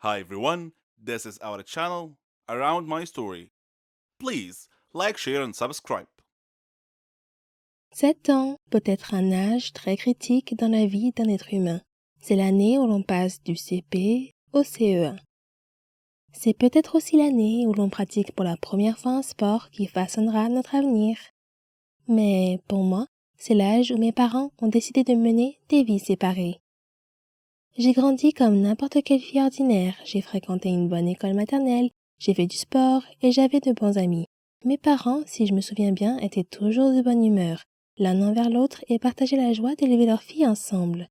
Hi everyone, this is our channel Around My Story. Please like, share and subscribe. 7 ans peut être un âge très critique dans la vie d'un être humain. C'est l'année où l'on passe du CP au CE1. C'est peut-être aussi l'année où l'on pratique pour la première fois un sport qui façonnera notre avenir. Mais pour moi, c'est l'âge où mes parents ont décidé de mener des vies séparées. J'ai grandi comme n'importe quelle fille ordinaire, j'ai fréquenté une bonne école maternelle, j'ai fait du sport et j'avais de bons amis. Mes parents, si je me souviens bien, étaient toujours de bonne humeur, l'un envers l'autre et partageaient la joie d'élever leur fille ensemble.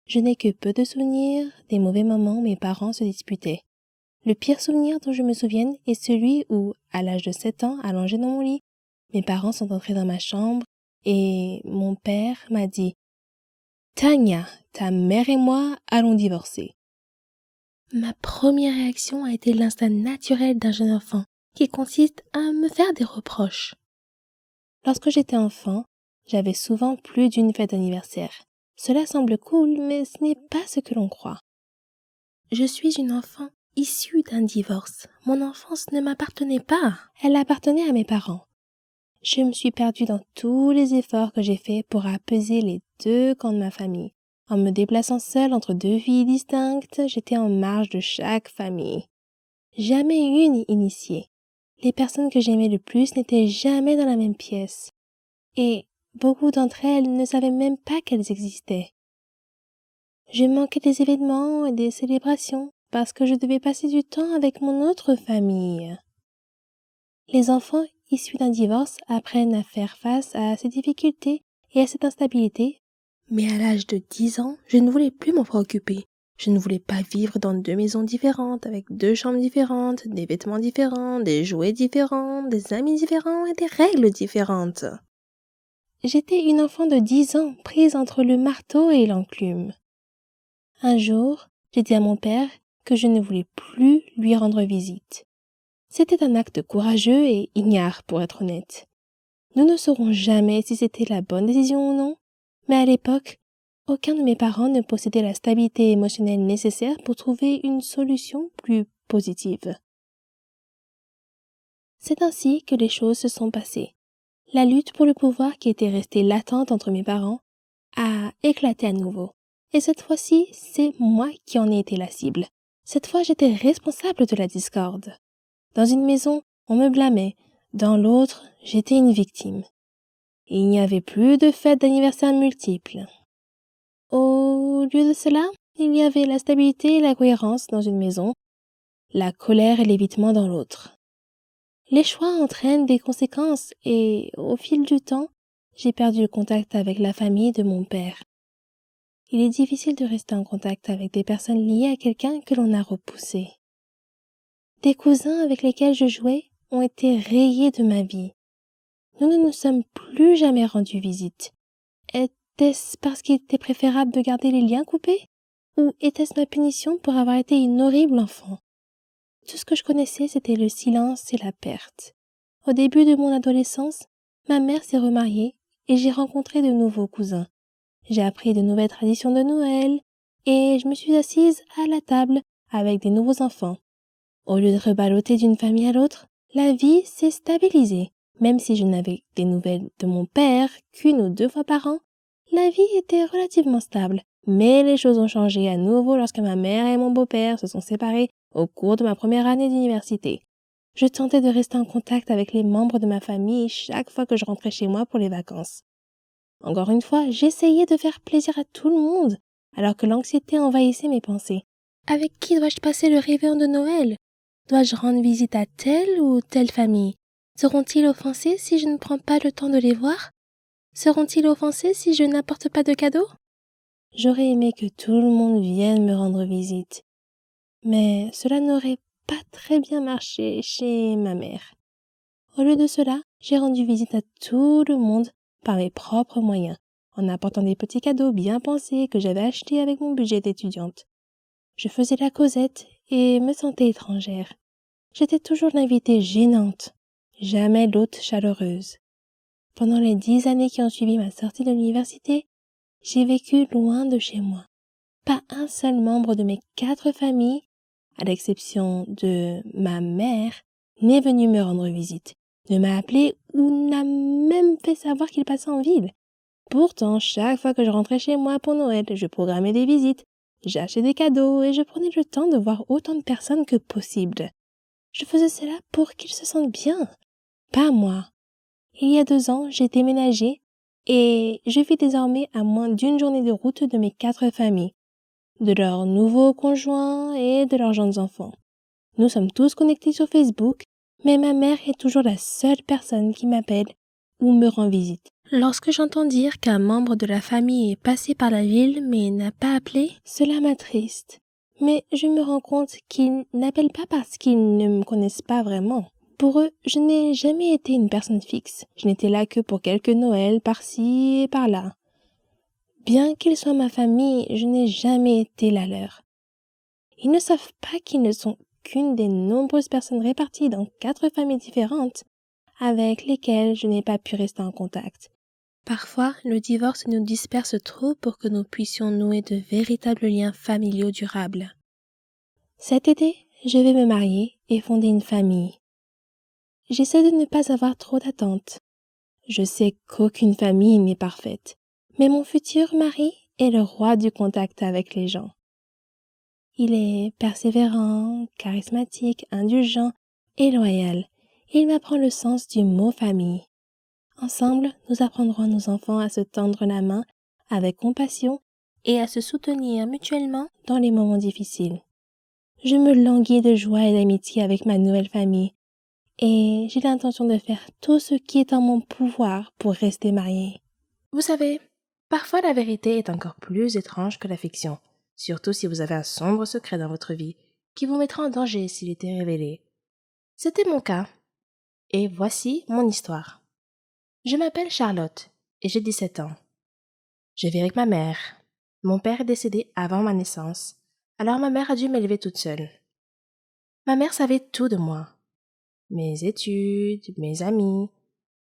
Je n'ai que peu de souvenirs des mauvais moments où mes parents se disputaient. Le pire souvenir dont je me souvienne est celui où, à l'âge de 7 ans, allongé dans mon lit, mes parents sont entrés dans ma chambre et mon père m'a dit Tania, ta mère et moi allons divorcer. Ma première réaction a été l'instinct naturel d'un jeune enfant, qui consiste à me faire des reproches. Lorsque j'étais enfant, j'avais souvent plus d'une fête d'anniversaire. Cela semble cool, mais ce n'est pas ce que l'on croit. Je suis une enfant issue d'un divorce. Mon enfance ne m'appartenait pas, elle appartenait à mes parents. Je me suis perdue dans tous les efforts que j'ai faits pour apaiser les deux camps de ma famille. En me déplaçant seule entre deux vies distinctes, j'étais en marge de chaque famille. Jamais une initiée. Les personnes que j'aimais le plus n'étaient jamais dans la même pièce. Et beaucoup d'entre elles ne savaient même pas qu'elles existaient. Je manquais des événements et des célébrations parce que je devais passer du temps avec mon autre famille. Les enfants issus d'un divorce apprennent à faire face à ces difficultés et à cette instabilité, mais à l'âge de 10 ans, je ne voulais plus m'en préoccuper. Je ne voulais pas vivre dans deux maisons différentes, avec deux chambres différentes, des vêtements différents, des jouets différents, des amis différents et des règles différentes. J'étais une enfant de 10 ans, prise entre le marteau et l'enclume. Un jour, j'ai dit à mon père que je ne voulais plus lui rendre visite. C'était un acte courageux et ignare, pour être honnête. Nous ne saurons jamais si c'était la bonne décision ou non, mais à l'époque, aucun de mes parents ne possédait la stabilité émotionnelle nécessaire pour trouver une solution plus positive. C'est ainsi que les choses se sont passées. La lutte pour le pouvoir qui était restée latente entre mes parents a éclaté à nouveau. Et cette fois-ci, c'est moi qui en ai été la cible. Cette fois, j'étais responsable de la discorde. Dans une maison, on me blâmait. Dans l'autre, j'étais une victime. Il n'y avait plus de fêtes d'anniversaire multiples. Au lieu de cela, il y avait la stabilité et la cohérence dans une maison, la colère et l'évitement dans l'autre. Les choix entraînent des conséquences et, au fil du temps, j'ai perdu le contact avec la famille de mon père. Il est difficile de rester en contact avec des personnes liées à quelqu'un que l'on a repoussé. Des cousins avec lesquels je jouais ont été rayés de ma vie. Nous ne nous sommes plus jamais rendus visite. Était-ce parce qu'il était préférable de garder les liens coupés? Ou était-ce ma punition pour avoir été une horrible enfant? Tout ce que je connaissais, c'était le silence et la perte. Au début de mon adolescence, ma mère s'est remariée et j'ai rencontré de nouveaux cousins. J'ai appris de nouvelles traditions de Noël et je me suis assise à la table avec des nouveaux enfants. Au lieu de reballoter d'une famille à l'autre, la vie s'est stabilisée. Même si je n'avais des nouvelles de mon père qu'une ou deux fois par an, la vie était relativement stable. Mais les choses ont changé à nouveau lorsque ma mère et mon beau-père se sont séparés au cours de ma première année d'université. Je tentais de rester en contact avec les membres de ma famille chaque fois que je rentrais chez moi pour les vacances. Encore une fois, j'essayais de faire plaisir à tout le monde, alors que l'anxiété envahissait mes pensées. Avec qui dois-je passer le réveillon de Noël? Dois-je rendre visite à telle ou telle famille? Seront-ils offensés si je ne prends pas le temps de les voir? Seront-ils offensés si je n'apporte pas de cadeaux? J'aurais aimé que tout le monde vienne me rendre visite, mais cela n'aurait pas très bien marché chez ma mère. Au lieu de cela, j'ai rendu visite à tout le monde par mes propres moyens, en apportant des petits cadeaux bien pensés que j'avais achetés avec mon budget d'étudiante. Je faisais la causette et me sentais étrangère. J'étais toujours l'invitée gênante, jamais l'hôte chaleureuse. Pendant les 10 années qui ont suivi ma sortie de l'université, j'ai vécu loin de chez moi. Pas un seul membre de mes 4 familles à l'exception de ma mère, n'est venu me rendre visite, ne m'a appelé ou n'a même fait savoir qu'il passait en ville. Pourtant, chaque fois que je rentrais chez moi pour Noël, je programmais des visites, j'achetais des cadeaux et je prenais le temps de voir autant de personnes que possible. Je faisais cela pour qu'ils se sentent bien, pas moi. Il y a 2 ans, j'ai déménagé et je vis désormais à moins d'1 journée de route de mes 4 familles, de leurs nouveaux conjoints et de leurs jeunes enfants. Nous sommes tous connectés sur Facebook, mais ma mère est toujours la seule personne qui m'appelle ou me rend visite. Lorsque j'entends dire qu'un membre de la famille est passé par la ville mais n'a pas appelé, cela m'attriste. Mais je me rends compte qu'ils n'appellent pas parce qu'ils ne me connaissent pas vraiment. Pour eux, je n'ai jamais été une personne fixe. Je n'étais là que pour quelques Noëls par-ci et par-là. Bien qu'ils soient ma famille, je n'ai jamais été la leur. Ils ne savent pas qu'ils ne sont qu'une des nombreuses personnes réparties dans 4 familles différentes avec lesquelles je n'ai pas pu rester en contact. Parfois, le divorce nous disperse trop pour que nous puissions nouer de véritables liens familiaux durables. Cet été, je vais me marier et fonder une famille. J'essaie de ne pas avoir trop d'attentes. Je sais qu'aucune famille n'est parfaite, mais mon futur mari est le roi du contact avec les gens. Il est persévérant, charismatique, indulgent et loyal. Il m'apprend le sens du mot famille. Ensemble, nous apprendrons à nos enfants à se tendre la main avec compassion et à se soutenir mutuellement dans les moments difficiles. Je me languis de joie et d'amitié avec ma nouvelle famille et j'ai l'intention de faire tout ce qui est en mon pouvoir pour rester mariée. Vous savez, parfois la vérité est encore plus étrange que la fiction, surtout si vous avez un sombre secret dans votre vie qui vous mettra en danger s'il était révélé. C'était mon cas, et voici mon histoire. Je m'appelle Charlotte et j'ai 17 ans. Je vis avec ma mère. Mon père est décédé avant ma naissance, alors ma mère a dû m'élever toute seule. Ma mère savait tout de moi. Mes études, mes amis.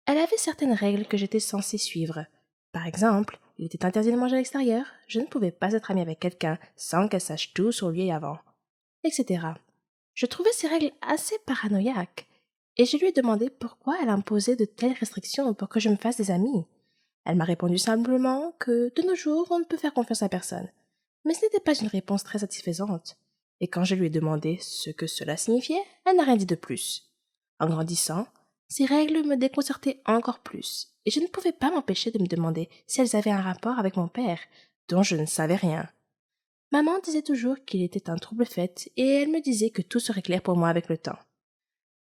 Elle avait certaines règles que j'étais censée suivre. Par exemple, il était interdit de manger à l'extérieur, je ne pouvais pas être amie avec quelqu'un sans qu'elle sache tout sur lui avant, etc. Je trouvais ces règles assez paranoïaques, et je lui ai demandé pourquoi elle imposait de telles restrictions pour que je me fasse des amis. Elle m'a répondu simplement que de nos jours on ne peut faire confiance à personne. Mais ce n'était pas une réponse très satisfaisante. Et quand je lui ai demandé ce que cela signifiait, elle n'a rien dit de plus. En grandissant, ces règles me déconcertaient encore plus, et je ne pouvais pas m'empêcher de me demander si elles avaient un rapport avec mon père, dont je ne savais rien. Maman disait toujours qu'il était un trouble-fête, et elle me disait que tout serait clair pour moi avec le temps.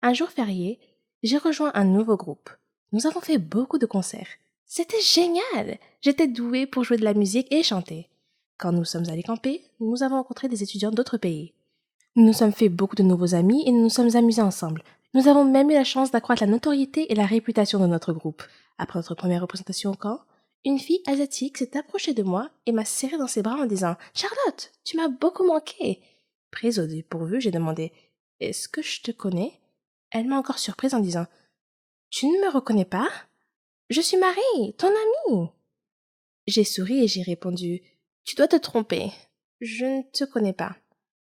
Un jour férié, j'ai rejoint un nouveau groupe. Nous avons fait beaucoup de concerts. C'était génial! J'étais douée pour jouer de la musique et chanter. Quand nous sommes allés camper, nous avons rencontré des étudiants d'autres pays. Nous nous sommes fait beaucoup de nouveaux amis et nous nous sommes amusés ensemble. Nous avons même eu la chance d'accroître la notoriété et la réputation de notre groupe. Après notre première représentation au camp, une fille asiatique s'est approchée de moi et m'a serré dans ses bras en disant « Charlotte, tu m'as beaucoup manqué !» Prise au dépourvu, j'ai demandé « Est-ce que je te connais ?» Elle m'a encore surprise en disant « Tu ne me reconnais pas ? Je suis Marie, ton amie !» J'ai souri et j'ai répondu « Tu dois te tromper, je ne te connais pas. »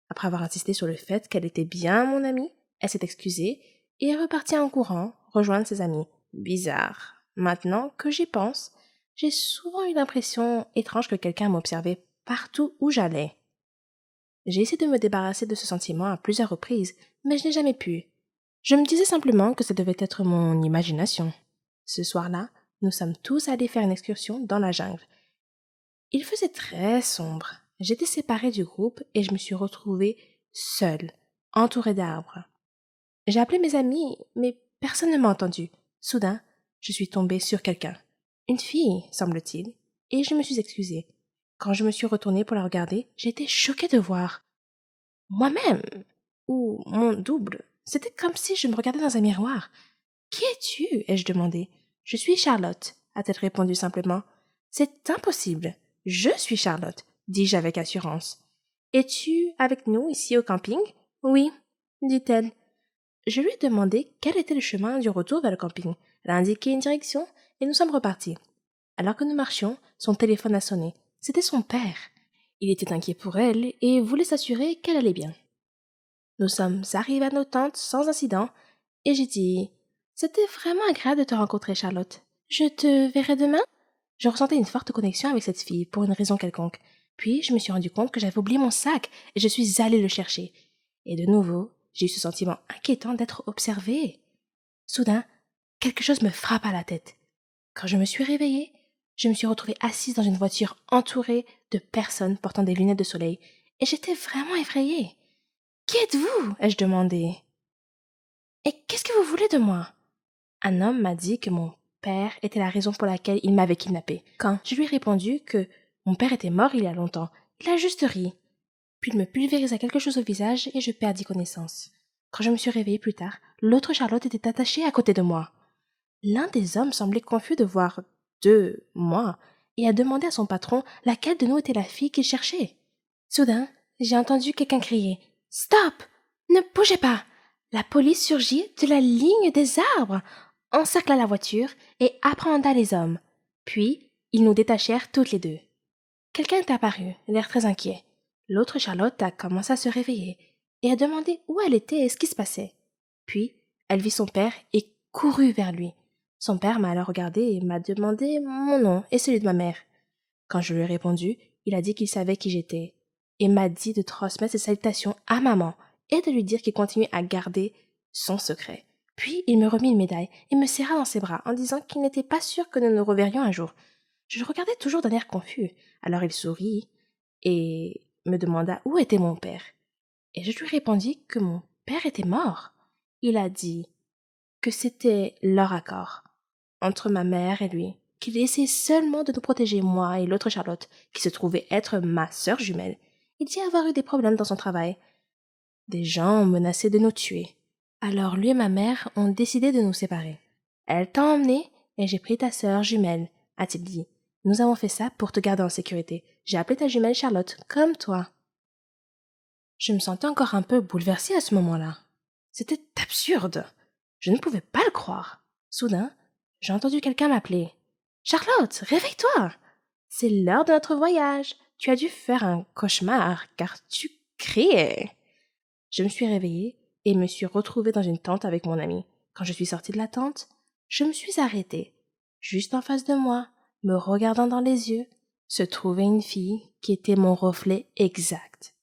Après avoir insisté sur le fait qu'elle était bien mon amie, elle s'est excusée et est repartie en courant rejoindre ses amis. Bizarre. Maintenant que j'y pense, j'ai souvent eu l'impression étrange que quelqu'un m'observait partout où j'allais. J'ai essayé de me débarrasser de ce sentiment à plusieurs reprises, mais je n'ai jamais pu. Je me disais simplement que ça devait être mon imagination. Ce soir-là, nous sommes tous allés faire une excursion dans la jungle. Il faisait très sombre. J'étais séparée du groupe et je me suis retrouvée seule, entourée d'arbres. J'ai appelé mes amis, mais personne ne m'a entendue. Soudain, je suis tombée sur quelqu'un. Une fille, semble-t-il, et je me suis excusée. Quand je me suis retournée pour la regarder, j'ai été choquée de voir moi-même, ou mon double. C'était comme si je me regardais dans un miroir. « Qui es-tu » ai-je demandé. « Je suis Charlotte » a-t-elle répondu simplement. « C'est impossible. Je suis Charlotte » dis-je avec assurance. « Es-tu avec nous ici au camping ?»« Oui » dit-elle. Je lui ai demandé quel était le chemin du retour vers le camping. Elle a indiqué une direction et nous sommes repartis. Alors que nous marchions, son téléphone a sonné. C'était son père. Il était inquiet pour elle et voulait s'assurer qu'elle allait bien. Nous sommes arrivés à nos tentes sans incident et j'ai dit « C'était vraiment agréable de te rencontrer, Charlotte. Je te verrai demain ?» Je ressentais une forte connexion avec cette fille pour une raison quelconque. Puis je me suis rendu compte que j'avais oublié mon sac et je suis allée le chercher. Et de nouveau, j'ai eu ce sentiment inquiétant d'être observée. Soudain, quelque chose me frappe à la tête. Quand je me suis réveillée, je me suis retrouvée assise dans une voiture entourée de personnes portant des lunettes de soleil et j'étais vraiment effrayée. « Qui êtes-vous » ai-je demandé. « Et qu'est-ce que vous voulez de moi ?» Un homme m'a dit que mon père était la raison pour laquelle il m'avait kidnappée. Quand je lui ai répondu que mon père était mort il y a longtemps, il a juste ri. Puis il me pulvérisa quelque chose au visage et je perdis connaissance. Quand je me suis réveillée plus tard, l'autre Charlotte était attachée à côté de moi. L'un des hommes semblait confus de voir moi et a demandé à son patron laquelle de nous était la fille qu'il cherchait. Soudain, j'ai entendu quelqu'un crier « Stop! Ne bougez pas !» La police surgit de la ligne des arbres, encercla la voiture et apprehenda les hommes. Puis, ils nous détachèrent toutes les deux. Quelqu'un est apparu, l'air très inquiet. L'autre Charlotte a commencé à se réveiller et a demandé où elle était et ce qui se passait. Puis, elle vit son père et courut vers lui. Son père m'a alors regardé et m'a demandé mon nom et celui de ma mère. Quand je lui ai répondu, il a dit qu'il savait qui j'étais et m'a dit de transmettre ses salutations à maman et de lui dire qu'il continuait à garder son secret. Puis il me remit une médaille et me serra dans ses bras en disant qu'il n'était pas sûr que nous nous reverrions un jour. Je le regardais toujours d'un air confus. Alors il sourit et me demanda où était mon père. Et je lui répondis que mon père était mort. Il a dit que c'était leur accord entre ma mère et lui, qu'il essayait seulement de nous protéger, moi et l'autre Charlotte, qui se trouvait être ma sœur jumelle. Il dit avoir eu des problèmes dans son travail. Des gens ont menacé de nous tuer. Alors lui et ma mère ont décidé de nous séparer. Elle t'a emmené et j'ai pris ta sœur jumelle, a-t-il dit. Nous avons fait ça pour te garder en sécurité. J'ai appelé ta jumelle Charlotte, comme toi. Je me sentais encore un peu bouleversée à ce moment-là. C'était absurde. Je ne pouvais pas le croire. Soudain, j'ai entendu quelqu'un m'appeler. « Charlotte, réveille-toi! C'est l'heure de notre voyage. Tu as dû faire un cauchemar, car tu criais. » Je me suis réveillée et me suis retrouvée dans une tente avec mon ami. Quand je suis sortie de la tente, je me suis arrêtée. Juste en face de moi, me regardant dans les yeux, se trouvait une fille qui était mon reflet exact.